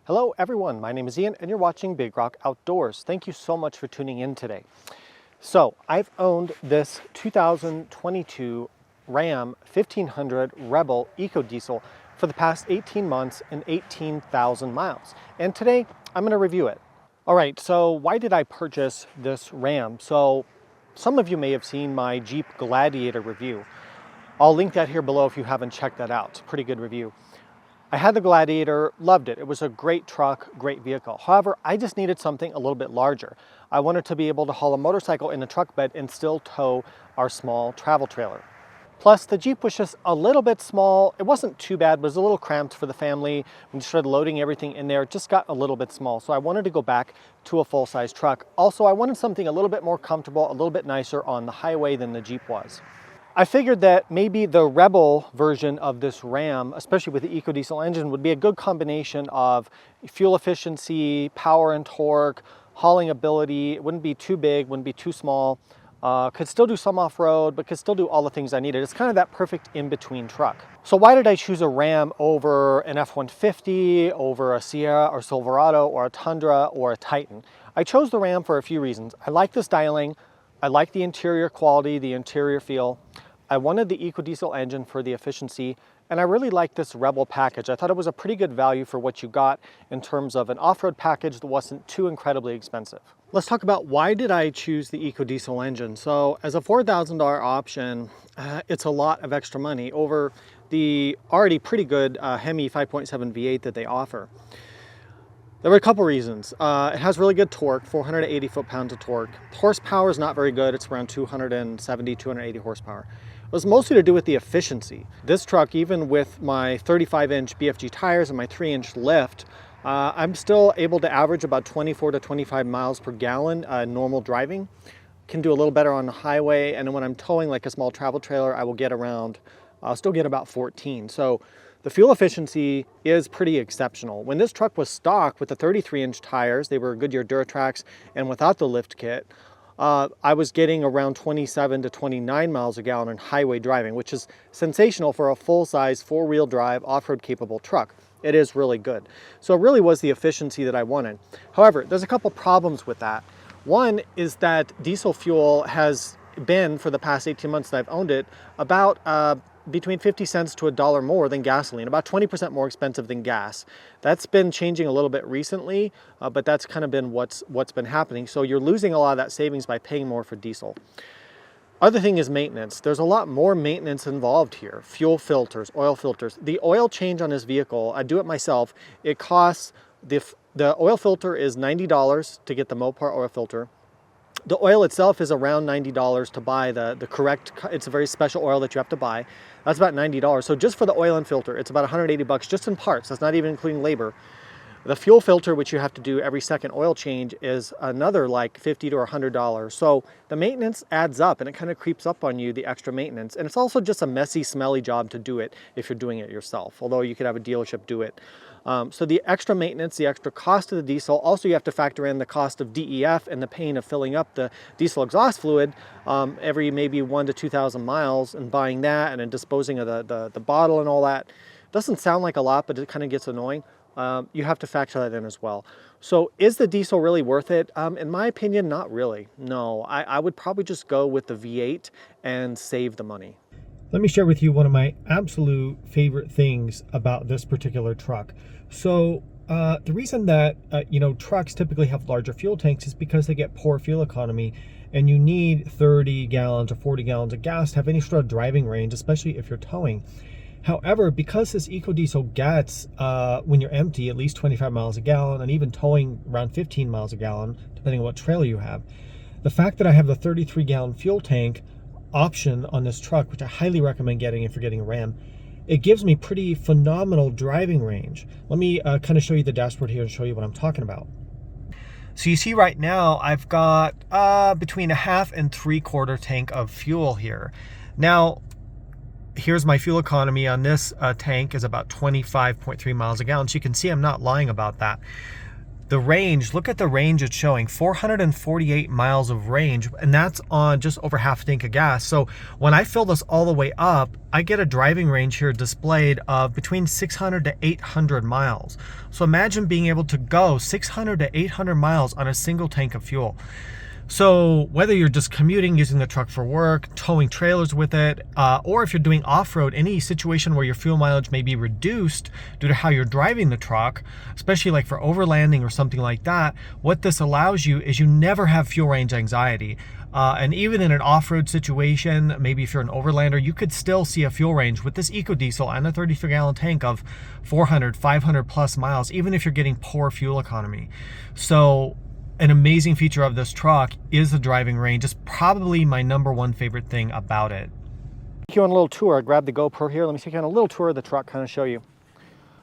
Hello everyone, my name is Ian and you're watching Big Rock Outdoors. Thank you so much for tuning in today. So I've owned this 2022 Ram 1500 Rebel EcoDiesel for the past 18 months and 18,000 miles. And today I'm going to review it. All right, so why did I purchase this Ram? So some of you may have seen my Jeep Gladiator review. I'll link that here below if you haven't checked that out. It's a pretty good review. I had the Gladiator, loved it. It was a great truck, great vehicle. However, I just needed something a little bit larger. I wanted to be able to haul a motorcycle in the truck bed and still tow our small travel trailer. Plus, the Jeep was just a little bit small. It wasn't too bad, but it was a little cramped for the family. When you started loading everything in there, it just got a little bit small. So I wanted to go back to a full-size truck. Also, I wanted something a little bit more comfortable, a little bit nicer on the highway than the Jeep was. I figured that maybe the Rebel version of this Ram, especially with the EcoDiesel engine, would be a good combination of fuel efficiency, power and torque, hauling ability. It wouldn't be too big, wouldn't be too small. Could still do some off-road, but could still do all the things I needed. It's kind of that perfect in-between truck. So why did I choose a Ram over an F-150, over a Sierra or Silverado or a Tundra or a Titan? I chose the Ram for a few reasons. I like the styling. I like the interior quality, the interior feel. I wanted the EcoDiesel engine for the efficiency, and I really liked this Rebel package. I thought it was a pretty good value for what you got in terms of an off-road package that wasn't too incredibly expensive. Let's talk about why did I choose the EcoDiesel engine. So as a $4,000 option, it's a lot of extra money over the already pretty good Hemi 5.7 V8 that they offer. There were a couple reasons. It has really good torque, 480 foot-pounds of torque. Horsepower is not very good. It's around 270, 280 horsepower. It was mostly to do with the efficiency. This truck, even with my 35-inch BFG tires and my 3-inch lift, I'm still able to average about 24 to 25 miles per gallon normal driving. Can do a little better on the highway, and when I'm towing like a small travel trailer, I will get around, I'll still get about 14. So the fuel efficiency is pretty exceptional. When this truck was stock with the 33-inch tires, they were Goodyear Duratracs, and without the lift kit, I was getting around 27 to 29 miles a gallon in highway driving, which is sensational for a full-size, four-wheel drive, off-road capable truck. It is really good. So it really was the efficiency that I wanted. However, there's a couple problems with that. One is that diesel fuel has been, for the past 18 months that I've owned it, about between 50 cents to $1 more than gasoline, about 20% more expensive than gas. That's been changing a little bit recently, but that's kind of been what's been happening. So you're losing a lot of that savings by paying more for diesel. Other thing is maintenance. There's a lot more maintenance involved here. Fuel filters, oil filters. The oil change on this vehicle, I do it myself. It costs, the oil filter is $90 to get the Mopar oil filter. The oil itself is around $90 to buy the correct, it's a very special oil that you have to buy. That's about $90. So just for the oil and filter, it's about 180 bucks just in parts. That's not even including labor. The fuel filter, which you have to do every second oil change, is another like $50 to $100. So the maintenance adds up and it kind of creeps up on you, the extra maintenance. And it's also just a messy, smelly job to do it if you're doing it yourself, although you could have a dealership do it. So the extra maintenance, the extra cost of the diesel, also you have to factor in the cost of DEF and the pain of filling up the diesel exhaust fluid every maybe 1,000 to 2,000 miles and buying that and then disposing of the bottle and all that. Doesn't sound like a lot, but it kind of gets annoying. You have to factor that in as well. So is the diesel really worth it? In my opinion, not really. No, I would probably just go with the V8 and save the money. Let me share with you one of my absolute favorite things about this particular truck. So the reason that trucks typically have larger fuel tanks is because they get poor fuel economy, and you need 30 gallons or 40 gallons of gas to have any sort of driving range, especially if you're towing. However, because this EcoDiesel gets, when you're empty, at least 25 miles a gallon, and even towing around 15 miles a gallon, depending on what trailer you have, the fact that I have the 33-gallon fuel tank option on this truck, which I highly recommend getting if you're getting a Ram, it gives me pretty phenomenal driving range. Let me kind of show you the dashboard here and show you what I'm talking about. So you see right now I've got between a half and 3/4 tank of fuel here. Now here's my fuel economy on this tank is about 25.3 miles a gallon. So you can see I'm not lying about that. The range, look at the range it's showing, 448 miles of range, and that's on just over half a tank of gas. So when I fill this all the way up, I get a driving range here displayed of between 600 to 800 miles. So imagine being able to go 600 to 800 miles on a single tank of fuel. So whether you're just commuting, using the truck for work, towing trailers with it, or if you're doing off-road, any situation where your fuel mileage may be reduced due to how you're driving the truck, especially like for overlanding or something like that, what this allows you is you never have fuel range anxiety. And even in an off-road situation, maybe if you're an overlander, you could still see a fuel range with this EcoDiesel and a 33-gallon tank of 400, 500 plus miles, even if you're getting poor fuel economy. So an amazing feature of this truck is the driving range. It's probably my #1 favorite thing about it. Take you on a little tour. I grabbed the GoPro here. Let me take you on a little tour of the truck, kind of show you.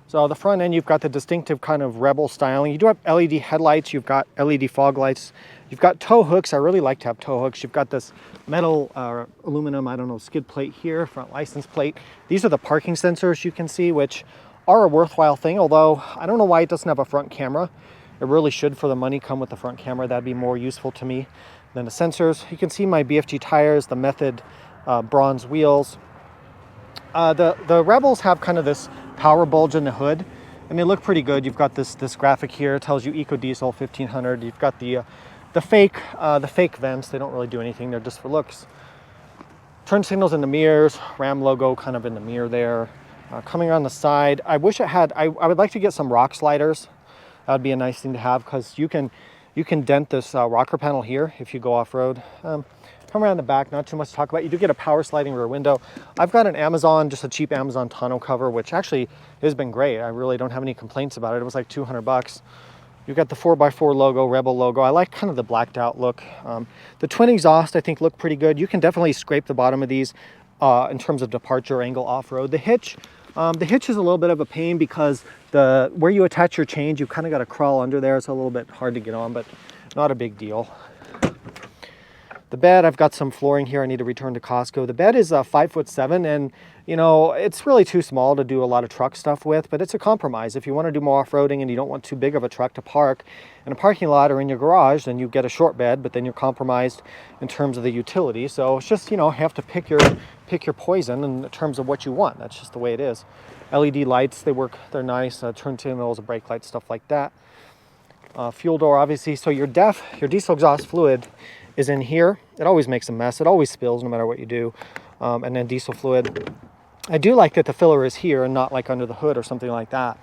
So the front end, you've got the distinctive kind of Rebel styling. You do have LED headlights. You've got LED fog lights. You've got tow hooks. I really like to have tow hooks. You've got this metal, aluminum, I don't know, skid plate here, front license plate. These are the parking sensors you can see, which are a worthwhile thing, although I don't know why it doesn't have a front camera. It really should, for the money, come with the front camera. That'd be more useful to me than the sensors. You can see my BFG tires, the Method bronze wheels. The Rebels have kind of this power bulge in the hood, and they look pretty good. You've got this graphic here. It tells you EcoDiesel 1500. You've got the fake vents. They don't really do anything. They're just for looks. Turn signals in the mirrors. Ram logo kind of in the mirror there. Coming around the side, I wish it had. I would like to get some rock sliders. That would be a nice thing to have, because you can dent this rocker panel here if you go off-road. Come around the back, not too much to talk about. You do get a power sliding rear window. I've got an Amazon, just a cheap Amazon tonneau cover, which actually has been great. I really don't have any complaints about it. It was like 200 bucks. You've got the 4x4 logo, Rebel logo. I like kind of the blacked out look. The twin exhaust, I think, look pretty good. You can definitely scrape the bottom of these in terms of departure angle off-road. The hitch is a little bit of a pain, because where you attach your chains, you kind of got to crawl under there. It's a little bit hard to get on, but not a big deal. The bed, I've got some flooring here I need to return to Costco. The bed is 5'7", and you know, it's really too small to do a lot of truck stuff with, but it's a compromise. If you want to do more off-roading and you don't want too big of a truck to park in a parking lot or in your garage, then you get a short bed, but then you're compromised in terms of the utility. So it's just, you know, have to pick your poison in terms of what you want. That's just the way it is. LED lights, they work, they're nice. Turn signals, brake lights, stuff like that. Fuel door, obviously. So your diesel exhaust fluid is in here. It always makes a mess. It always spills no matter what you do. And then diesel fluid. I do like that the filler is here and not like under the hood or something like that.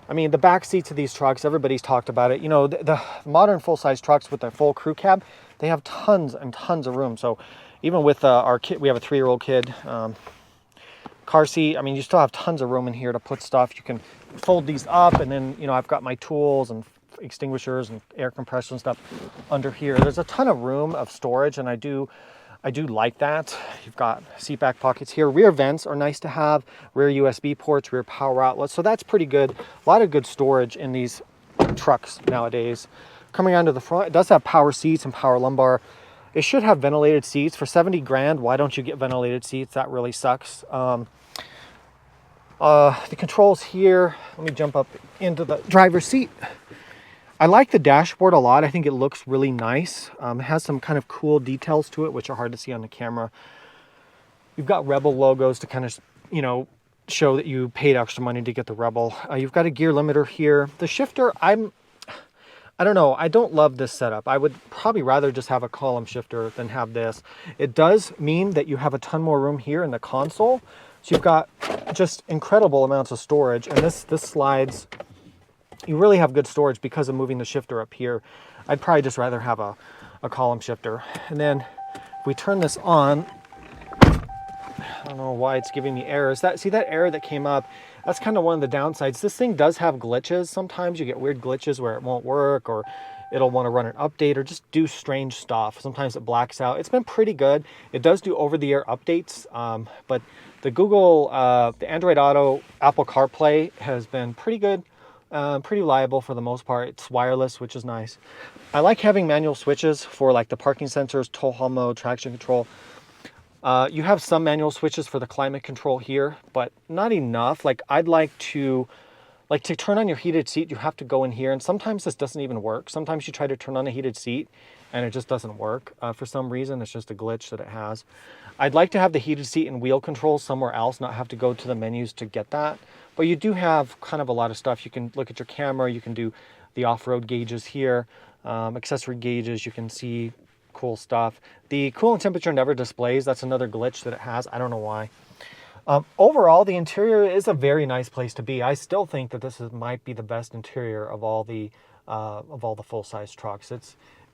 I mean, the back seats of these trucks, everybody's talked about it. You know, the modern full-size trucks with their full crew cab, they have tons and tons of room. So even with our kid, we have a 3-year-old kid, car seat, I mean, you still have tons of room in here to put stuff. You can fold these up, and then, you know, I've got my tools and extinguishers and air compressor and stuff under here. There's a ton of room of storage, and I do like that. You've got seat back pockets here. Rear vents are nice to have. Rear USB ports, rear power outlets. So that's pretty good. A lot of good storage in these trucks nowadays. Coming onto the front, it does have power seats and power lumbar. It should have ventilated seats. For 70 grand, why don't you get ventilated seats? That really sucks. The controls here, let me jump up into the driver's seat. I like the dashboard a lot. I think it looks really nice. It has some kind of cool details to it, which are hard to see on the camera. You've got Rebel logos to kind of, you know, show that you paid extra money to get the Rebel. You've got a gear limiter here. The shifter, I don't know. I don't love this setup. I would probably rather just have a column shifter than have this. It does mean that you have a ton more room here in the console. So you've got just incredible amounts of storage, and this slides. You really have good storage because of moving the shifter up here. I'd probably just rather have a column shifter. And then if we turn this on, I don't know why it's giving me errors. See that error that came up? That's kind of one of the downsides. This thing does have glitches. Sometimes you get weird glitches where it won't work, or it'll want to run an update or just do strange stuff. Sometimes it blacks out. It's been pretty good. It does do over-the-air updates, but the Google, the Android Auto, Apple CarPlay has been pretty good. Pretty reliable for the most part. It's wireless, which is nice. I like having manual switches for like the parking sensors, tow haul mode, traction control. You have some manual switches for the climate control here, but not enough. Like I'd like to Like to turn on your heated seat, you have to go in here, and sometimes this doesn't even work. Sometimes you try to turn on a heated seat and it just doesn't work for some reason. It's just a glitch that it has. I'd like to have the heated seat and wheel controls somewhere else, not have to go to the menus to get that. But you do have kind of a lot of stuff. You can look at your camera, you can do the off-road gauges here, accessory gauges, you can see cool stuff. The coolant temperature never displays. That's another glitch that it has. I don't know why. Overall, the interior is a very nice place to be. I still think that might be the best interior of all the full-size trucks.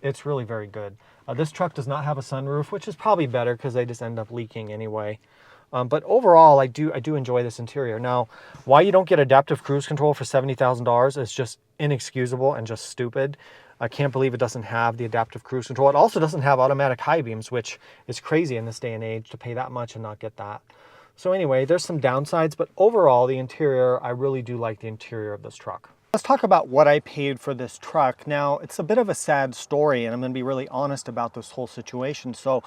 It's really very good. This truck does not have a sunroof, which is probably better because they just end up leaking anyway. But overall, I do enjoy this interior. Now, why you don't get adaptive cruise control for $70,000 is just inexcusable and just stupid. I can't believe it doesn't have the adaptive cruise control. It also doesn't have automatic high beams, which is crazy in this day and age to pay that much and not get that. So anyway, there's some downsides, but overall, the interior, I really do like the interior of this truck. Let's talk about what I paid for this truck. Now, it's a bit of a sad story, and I'm going to be really honest about this whole situation. So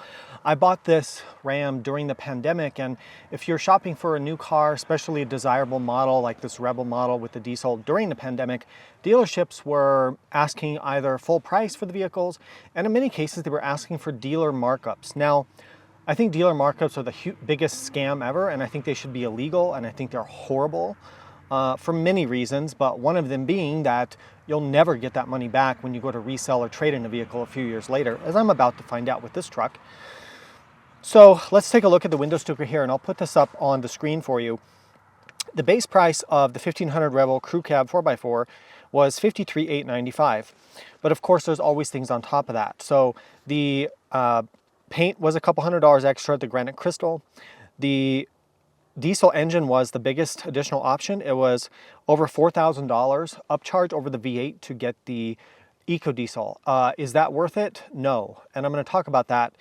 I bought this Ram during the pandemic, and if you're shopping for a new car, especially a desirable model like this Rebel model with the diesel during the pandemic, dealerships were asking either full price for the vehicles, and in many cases, they were asking for dealer markups. Now, I think dealer markups are the biggest scam ever, and I think they should be illegal, and I think they're horrible. For many reasons, but one of them being that you'll never get that money back when you go to resell or trade in a vehicle a few years later, as I'm about to find out with this truck. So let's take a look at the window sticker here, and I'll put this up on the screen for you. The base price of the 1500 Rebel Crew Cab 4x4 was $53,895. But of course, there's always things on top of that. So the paint was a couple $100 extra, the granite crystal. The diesel engine was the biggest additional option. It was over $4,000 upcharge over the V8 to get the EcoDiesel. Is that worth it? No. And I'm going to talk about that,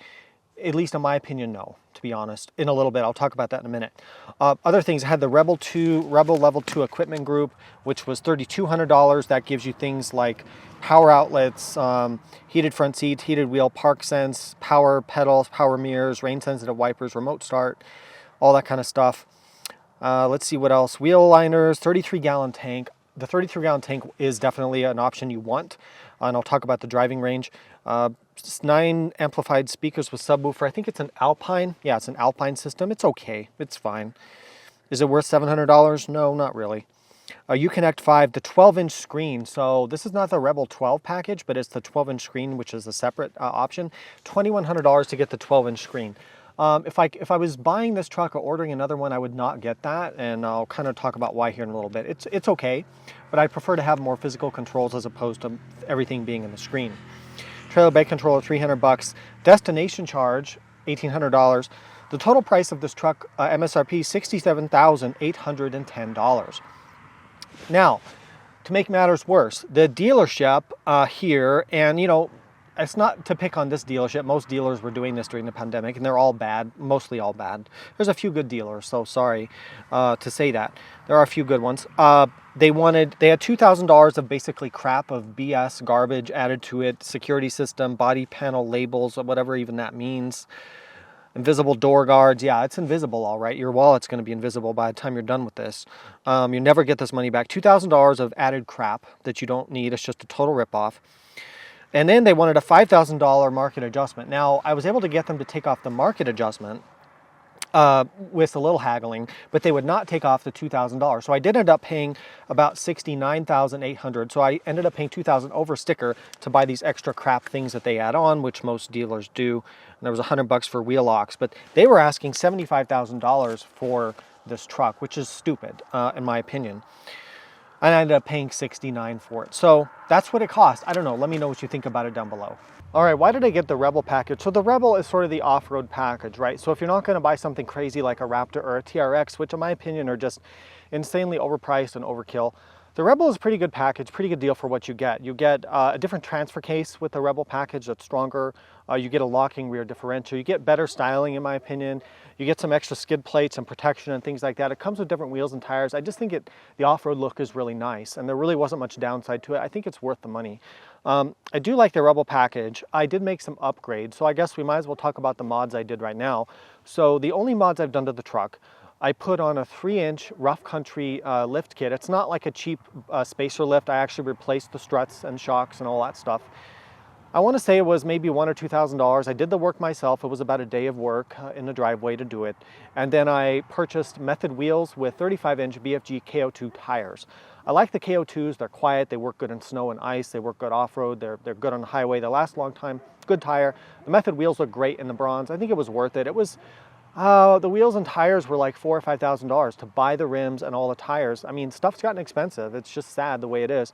at least in my opinion, no, to be honest, in a little bit. I'll talk about that in a minute. Other things, I had the Rebel Level 2 equipment group, which was $3,200. That gives you things like power outlets, heated front seats, heated wheel, park sense, power pedals, power mirrors, rain sensitive wipers, remote start, all that kind of stuff. Let's see what else. Wheel liners, 33-gallon tank. The 33-gallon tank is definitely an option you want, and I'll talk about the driving range. 9 amplified speakers with subwoofer. I think it's an Alpine. Yeah, it's an Alpine system. It's okay. It's fine. Is it worth $700? No, not really. Uconnect 5, the 12-inch screen. So this is not the Rebel 12 package, but it's the 12-inch screen, which is a separate option. $2,100 to get the 12-inch screen. If I was buying this truck or ordering another one, I would not get that, and I'll kind of talk about why here in a little bit. It's okay, but I prefer to have more physical controls as opposed to everything being in the screen. Trailer bed controller, $300. Destination charge, $1,800. The total price of this truck, MSRP, $67,810. Now, to make matters worse, the dealership here, and it's not to pick on this dealership. Most dealers were doing this during the pandemic, and they're all bad, mostly all bad. There's a few good dealers, so sorry to say that. There are a few good ones. They had $2,000 of basically crap, of BS, garbage added to it, security system, body panel labels, whatever even that means. Invisible door guards. Yeah, it's invisible, all right. Your wallet's going to be invisible by the time you're done with this. You never get this money back. $2,000 of added crap that you don't need. It's just a total ripoff. And then they wanted a $5,000 market adjustment. Now, I was able to get them to take off the market adjustment with a little haggling, but they would not take off the $2,000. So I did end up paying about $69,800. So I ended up paying $2,000 over sticker to buy these extra crap things that they add on, which most dealers do. And there was $100 for wheel locks, but they were asking $75,000 for this truck, which is stupid, in my opinion. And I ended up paying $69 for it. So that's what it cost. I don't know. Let me know what you think about it down below. All right, why did I get the Rebel package? So the Rebel is sort of the off-road package, right? So if you're not going to buy something crazy like a Raptor or a TRX, which in my opinion are just insanely overpriced and overkill, the Rebel is a pretty good package, pretty good deal for what you get. You get a different transfer case with the Rebel package that's stronger. You get a locking rear differential. You get better styling, in my opinion. You get some extra skid plates and protection and things like that. It comes with different wheels and tires. I just think the off-road look is really nice, and there really wasn't much downside to it. I think it's worth the money. I do like the Rebel package. I did make some upgrades, so I guess we might as well talk about the mods I did right now. So the only mods I've done to the truck I put on a 3-inch rough country lift kit. It's not like a cheap spacer lift. I actually replaced the struts and shocks and all that stuff. I want to say it was maybe $1,000 or $2,000. I did the work myself. It was about a day of work in the driveway to do it. And then I purchased Method wheels with 35-inch BFG KO2 tires. I like the KO2s. They're quiet. They work good in snow and ice. They work good off-road. They're good on the highway. They last a long time. Good tire. The Method wheels look great in the bronze. I think it was worth it. It was the wheels and tires were like $4,000 or $5,000 to buy the rims and all the tires. I mean, stuff's gotten expensive. It's just sad the way it is.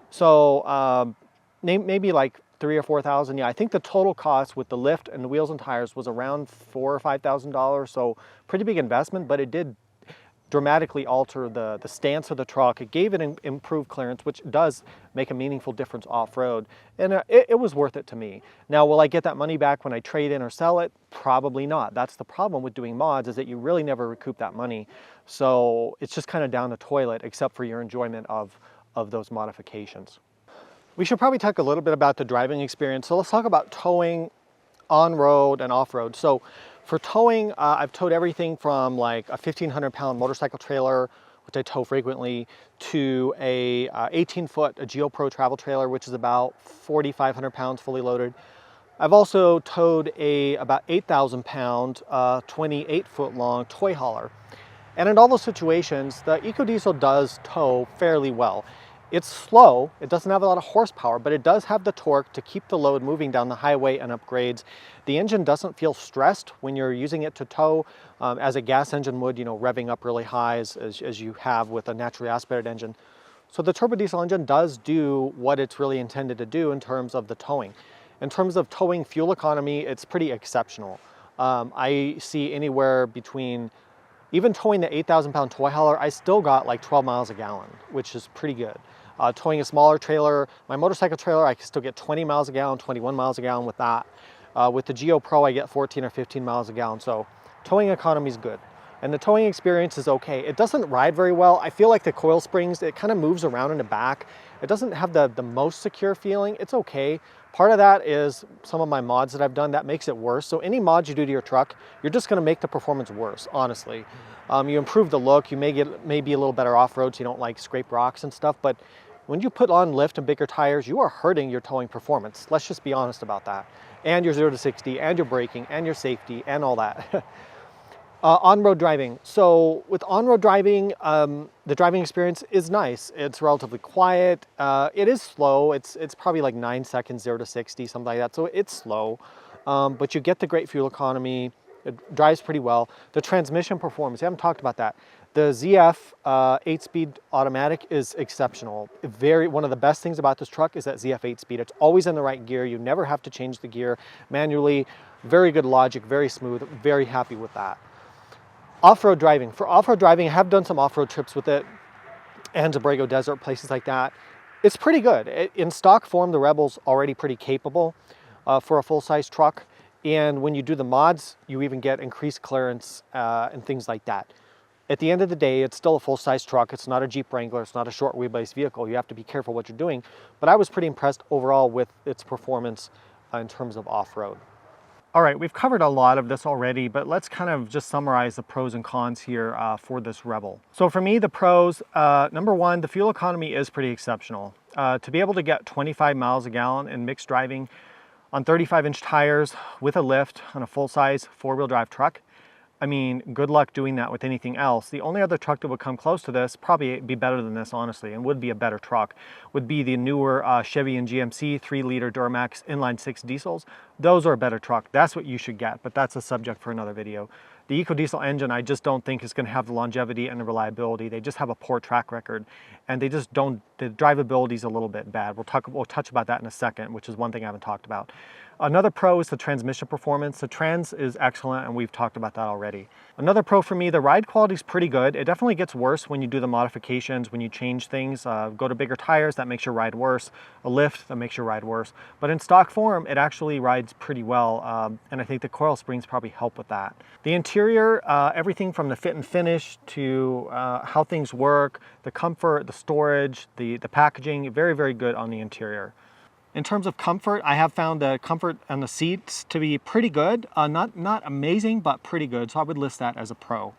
So maybe like $3,000 or $4,000. Yeah, I think the total cost with the lift and the wheels and tires was around $4,000 or $5,000. So pretty big investment, but it did dramatically alter the stance of the truck. It gave it improved clearance, which does make a meaningful difference off-road. And it was worth it to me. Now, will I get that money back when I trade in or sell it? Probably not. That's the problem with doing mods, is that you really never recoup that money. So it's just kind of down the toilet, except for your enjoyment of those modifications. We should probably talk a little bit about the driving experience. So let's talk about towing on-road and off-road. So for towing, I've towed everything from like a 1,500-pound motorcycle trailer, which I tow frequently, to a 18-foot GeoPro travel trailer, which is about 4,500 pounds fully loaded. I've also towed a about 8,000-pound, 28-foot long toy hauler. And in all those situations, the EcoDiesel does tow fairly well. It's slow, it doesn't have a lot of horsepower, but it does have the torque to keep the load moving down the highway and up grades. The engine doesn't feel stressed when you're using it to tow, as a gas engine would, you know, revving up really high as you have with a naturally aspirated engine. So the turbo diesel engine does do what it's really intended to do in terms of the towing. In terms of towing fuel economy, it's pretty exceptional. I see anywhere between, even towing the 8,000-pound toy hauler, I still got like 12 miles a gallon, which is pretty good. Towing a smaller trailer, my motorcycle trailer, I can still get 20 miles a gallon, 21 miles a gallon with that. With the GeoPro, I get 14 or 15 miles a gallon. So towing economy is good. And the towing experience is okay. It doesn't ride very well. I feel like the coil springs, it kind of moves around in the back. It doesn't have the most secure feeling. It's okay. Part of that is some of my mods that I've done, that makes it worse. So any mods you do to your truck, you're just gonna make the performance worse, honestly. You improve the look, you may get maybe a little better off-road so you don't like scrape rocks and stuff, but when you put on lift and bigger tires, you are hurting your towing performance. Let's just be honest about that. And your 0 to 60, and your braking, and your safety, and all that. On-road driving. So with on-road driving, the driving experience is nice. It's relatively quiet. It is slow. It's probably like 9 seconds, 0 to 60, something like that. So it's slow, but you get the great fuel economy. It drives pretty well. The transmission performance, we haven't talked about that. The ZF 8-speed automatic is exceptional. One of the best things about this truck is that ZF 8-speed. It's always in the right gear. You never have to change the gear manually. Very good logic, very smooth, very happy with that. Off-road driving. For off-road driving, I have done some off-road trips with it, and Zabrego Desert, places like that. It's pretty good. In stock form, the Rebel's already pretty capable for a full-size truck. And when you do the mods, you even get increased clearance and things like that. At the end of the day, it's still a full-size truck. It's not a Jeep Wrangler. It's not a short wheelbase vehicle. You have to be careful what you're doing. But I was pretty impressed overall with its performance in terms of off-road. All right, we've covered a lot of this already, but let's kind of just summarize the pros and cons here for this Rebel. So for me, the pros, number one, the fuel economy is pretty exceptional. To be able to get 25 miles a gallon in mixed driving on 35-inch tires with a lift on a full-size four-wheel drive truck, I mean, good luck doing that with anything else. The only other truck that would come close to this, probably be better than this, honestly, and would be a better truck, would be the newer Chevy and GMC 3-liter Duramax inline-six diesels. Those are a better truck. That's what you should get, but that's a subject for another video. The EcoDiesel engine, I just don't think is going to have the longevity and the reliability. They just have a poor track record, and they just don't, the drivability is a little bit bad. We'll touch about that in a second, which is one thing I haven't talked about. Another pro is the transmission performance. The trans is excellent, and we've talked about that already. Another pro for me, the ride quality is pretty good. It definitely gets worse when you do the modifications, when you change things. Go to bigger tires, that makes your ride worse. A lift, that makes your ride worse. But in stock form, it actually rides pretty well, and I think the coil springs probably help with that. The interior, everything from the fit and finish to how things work, the comfort, the storage, the packaging, very, very good on the interior. In terms of comfort, I have found the comfort on the seats to be pretty good. Not amazing, but pretty good. So I would list that as a pro.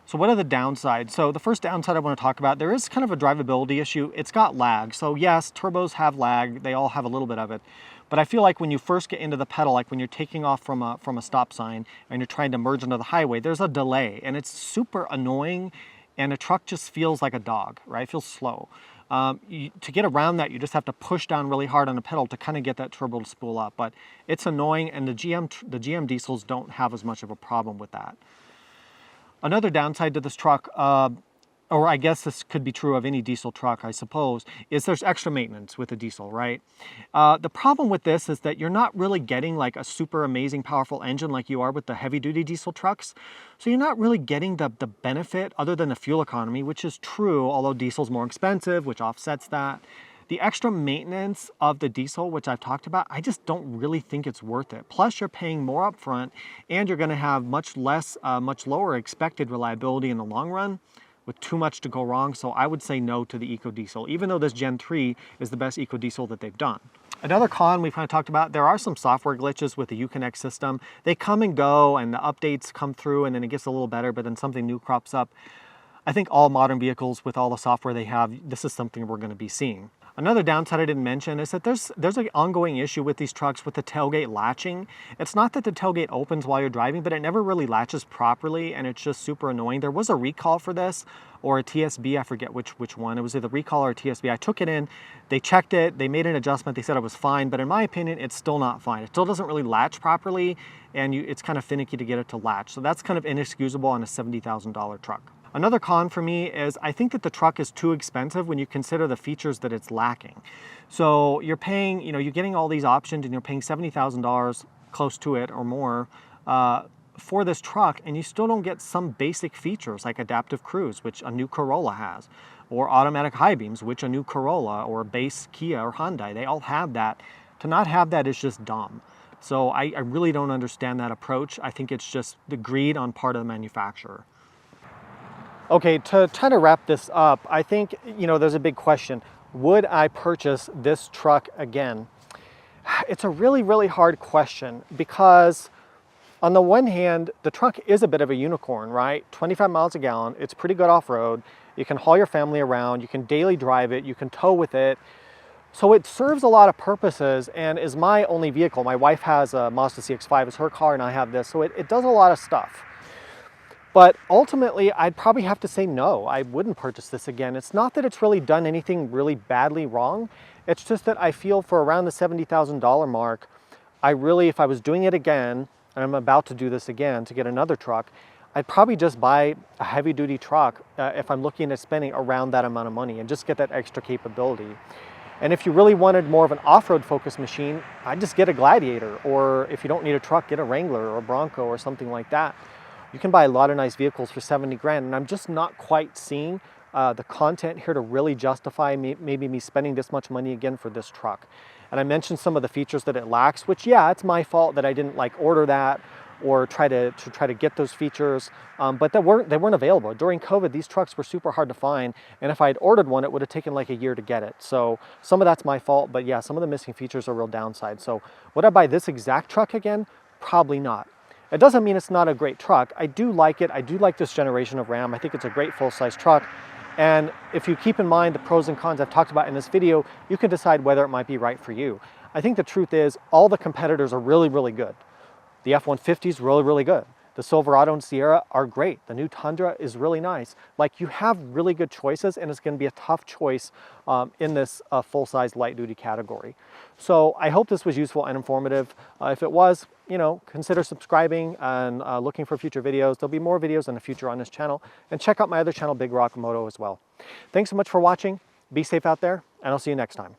So what are the downsides? So the first downside I want to talk about, there is kind of a drivability issue. It's got lag. So yes, turbos have lag. They all have a little bit of it. But I feel like when you first get into the pedal, like when you're taking off from a stop sign and you're trying to merge into the highway, there's a delay and it's super annoying, and a truck just feels like a dog, right? It feels slow. To get around that, you just have to push down really hard on the pedal to kind of get that turbo to spool up. But it's annoying, and the GM diesels don't have as much of a problem with that. Another downside to this truck, or I guess this could be true of any diesel truck, I suppose, is there's extra maintenance with a diesel, right? The problem with this is that you're not really getting like a super amazing powerful engine like you are with the heavy duty diesel trucks. So you're not really getting the benefit other than the fuel economy, which is true, although diesel's more expensive, which offsets that. The extra maintenance of the diesel, which I've talked about, I just don't really think it's worth it. Plus, you're paying more upfront, and you're going to have much lower expected reliability in the long run, with too much to go wrong. So I would say no to the EcoDiesel, even though this Gen 3 is the best EcoDiesel that they've done. Another con we've kind of talked about, there are some software glitches with the Uconnect system. They come and go, and the updates come through, and then it gets a little better, but then something new crops up. I think all modern vehicles with all the software they have, this is something we're going to be seeing. Another downside I didn't mention is that there's an ongoing issue with these trucks with the tailgate latching. It's not that the tailgate opens while you're driving, but it never really latches properly, and it's just super annoying. There was a recall for this, or a TSB, I forget which one. It was either recall or a TSB. I took it in, they checked it, they made an adjustment, they said it was fine, but in my opinion, it's still not fine. It still doesn't really latch properly, and it's kind of finicky to get it to latch. So that's kind of inexcusable on a $70,000 truck. Another con for me is I think that the truck is too expensive when you consider the features that it's lacking. So you're paying, you're getting all these options, and you're paying $70,000, close to it or more, for this truck, and you still don't get some basic features like adaptive cruise, which a new Corolla has, or automatic high beams, which a new Corolla or a base Kia or Hyundai, they all have that. To not have that is just dumb. So I really don't understand that approach. I think it's just the greed on part of the manufacturer. Okay, to try to wrap this up, I think, there's a big question. Would I purchase this truck again? It's a really, really hard question, because on the one hand, the truck is a bit of a unicorn, right? 25 miles a gallon, it's pretty good off-road. You can haul your family around, you can daily drive it, you can tow with it. So it serves a lot of purposes and is my only vehicle. My wife has a Mazda CX-5 as her car, and I have this, so it does a lot of stuff. But ultimately, I'd probably have to say no, I wouldn't purchase this again. It's not that it's really done anything really badly wrong. It's just that I feel for around the $70,000 mark, if I was doing it again, and I'm about to do this again to get another truck, I'd probably just buy a heavy duty truck if I'm looking at spending around that amount of money and just get that extra capability. And if you really wanted more of an off-road focused machine, I'd just get a Gladiator, or if you don't need a truck, get a Wrangler or a Bronco or something like that. You can buy a lot of nice vehicles for 70 grand, and I'm just not quite seeing the content here to really justify maybe me spending this much money again for this truck. And I mentioned some of the features that it lacks, which, yeah, it's my fault that I didn't order that or try to get those features, but they weren't available. During COVID, these trucks were super hard to find, and if I had ordered one, it would have taken like a year to get it. So some of that's my fault, but yeah, some of the missing features are real downside. So would I buy this exact truck again? Probably not. It doesn't mean it's not a great truck. I do like it. I do like this generation of Ram. I think it's a great full-size truck. And if you keep in mind the pros and cons I've talked about in this video, you can decide whether it might be right for you. I think the truth is all the competitors are really, really good. The F-150 is really, really good. The Silverado and Sierra are great. The new Tundra is really nice. You have really good choices, and it's going to be a tough choice in this full-size light-duty category. So I hope this was useful and informative. If it was, consider subscribing and looking for future videos. There'll be more videos in the future on this channel. And check out my other channel, Big Rock Moto, as well. Thanks so much for watching. Be safe out there, and I'll see you next time.